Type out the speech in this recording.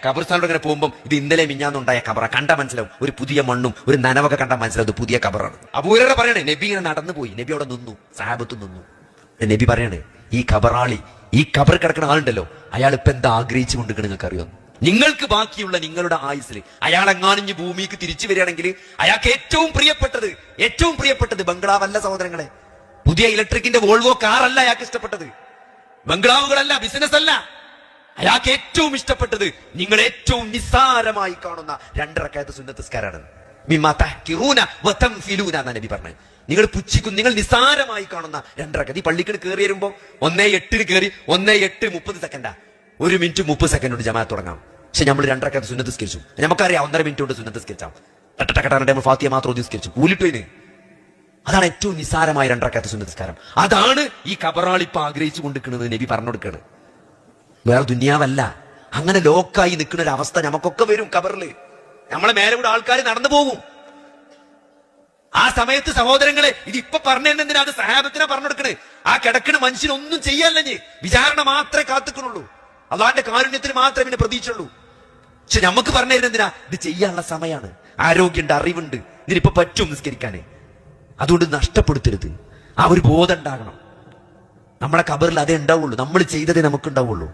കബർസ്ഥാനോട് ഇങ്ങനെ പോകുമ്പോൾ ഇത് ഇന്നലെ മിഞ്ഞാന്നുണ്ടായ കബറ കണ്ട മനസ്സിലാവും. ഒരു പുതിയ മണ്ണും ഒരു നനവൊക്കെ കണ്ട മനസ്സിലാവും പുതിയ കബറാണ്. അബൂ ഹുറൈറ പറയണേ, നബി ഇങ്ങനെ നടന്നു പോയി, നബി അവിടെ നിന്നു, സഹാബത്ത് നിന്നു. നബി പറയണേ, ഈ കബറാളി, ഈ കബർ കിടക്കുന്ന ആളുണ്ടല്ലോ, അയാൾ ഇപ്പൊ എന്താ ആഗ്രഹിച്ചു കൊണ്ടിരിക്കണം നിങ്ങൾക്ക് അറിയാം. നിങ്ങൾക്ക് ബാക്കിയുള്ള നിങ്ങളുടെ ആയുസ്സിൽ അയാൾ എങ്ങാനും ഭൂമിക്ക് തിരിച്ചു വരികയാണെങ്കിൽ അയാൾക്ക് ഏറ്റവും പ്രിയപ്പെട്ടത് ബംഗ്ലാവല്ല സഹോദരങ്ങളെ, പുതിയ ഇലക്ട്രിക്കിന്റെ വോൾവോ കാറല്ല അയാൾക്ക് ഇഷ്ടപ്പെട്ടത്, ബംഗ്ലാവുകളല്ല, ബിസിനസ് അല്ല. അയാൾക്ക് ഏറ്റവും ഇഷ്ടപ്പെട്ടത് നിങ്ങൾ ഏറ്റവും നിസ്സാരമായി കാണുന്ന 2 റക്അത്ത് സുന്നത്ത് നിസ്കാരമാണ്. മിമ്മാ തഹ്കിറൂന വതംഫിലൂന എന്നാണ് നബി പറഞ്ഞത്. നിങ്ങൾ പുച്ഛിക്കും, നിങ്ങൾ നിസ്സാരമായി കാണുന്ന 2 റക്അത്ത്. ഈ പള്ളിക്ക് കയറി വരുമ്പോ 1:08 കയറി 1:08 30 സെക്കൻഡാ, 1 മിനിറ്റ് 30 സെക്കൻഡ് കൊണ്ട് ജമാഅത്ത് തുടങ്ങാം. പക്ഷെ നമ്മൾ 2 റക്അത്ത് സുന്നത്ത് നിസ്കരിച്ചു, നമുക്കറിയാം 1.5 മിനിറ്റ് കൊണ്ട് സുന്നത്ത് നിസ്കരിച്ചാം. നമ്മൾ ഫാത്തിഹ മാത്രം നിസ്കരിച്ചു, കൂലിട്ടോയിന്. അതാണ് ഏറ്റവും നിസ്സാരമായ 2 റക്അത്ത് സുന്നത്ത് നിസ്കാരം. അതാണ് ഈ കബറാളിപ്പ് ആഗ്രഹിച്ചു കൊണ്ടിരിക്കുന്നത് നബി പറഞ്ഞു കൊടുക്കുകയാണ്. വേറെ ദുനിയാവല്ല. അങ്ങനെ ലോക്കായി നിൽക്കുന്ന ഒരു അവസ്ഥ നമുക്കൊക്കെ വരും. കബറില് നമ്മളെ മേലെ കൂടെ ആൾക്കാർ നടന്നു പോകും. ആ സമയത്ത് സഹോദരങ്ങളെ, ഇതിപ്പൊ പറഞ്ഞെന്തിനാ? അത് സഹാബത്തിനെ പറഞ്ഞെടുക്കണേ. ആ കിടക്കുന്ന മനുഷ്യനൊന്നും ചെയ്യാല്ലേ, വിചാരണ മാത്രമേ കാത്തുക്കണുള്ളൂ, അള്ളാന്റെ കാരുണ്യത്തിന് മാത്രമേ പിന്നെ പ്രതീക്ഷയുള്ളൂ. പക്ഷെ നമുക്ക് പറഞ്ഞു തരുന്നതിനാ, ഇത് ചെയ്യാനുള്ള സമയമാണ്, ആരോഗ്യമുണ്ട്, അറിവുണ്ട്, ഇതിനിപ്പൊ പറ്റും നിസ്കരിക്കാനേ. അതുകൊണ്ട് നഷ്ടപ്പെടുത്തരുത്. ആ ഒരു ബോധം ഉണ്ടാകണം. നമ്മളെ കബറിൽ അതേ ഉണ്ടാവുള്ളൂ, നമ്മൾ ചെയ്തതേ നമുക്ക് ഉണ്ടാവുള്ളൂ.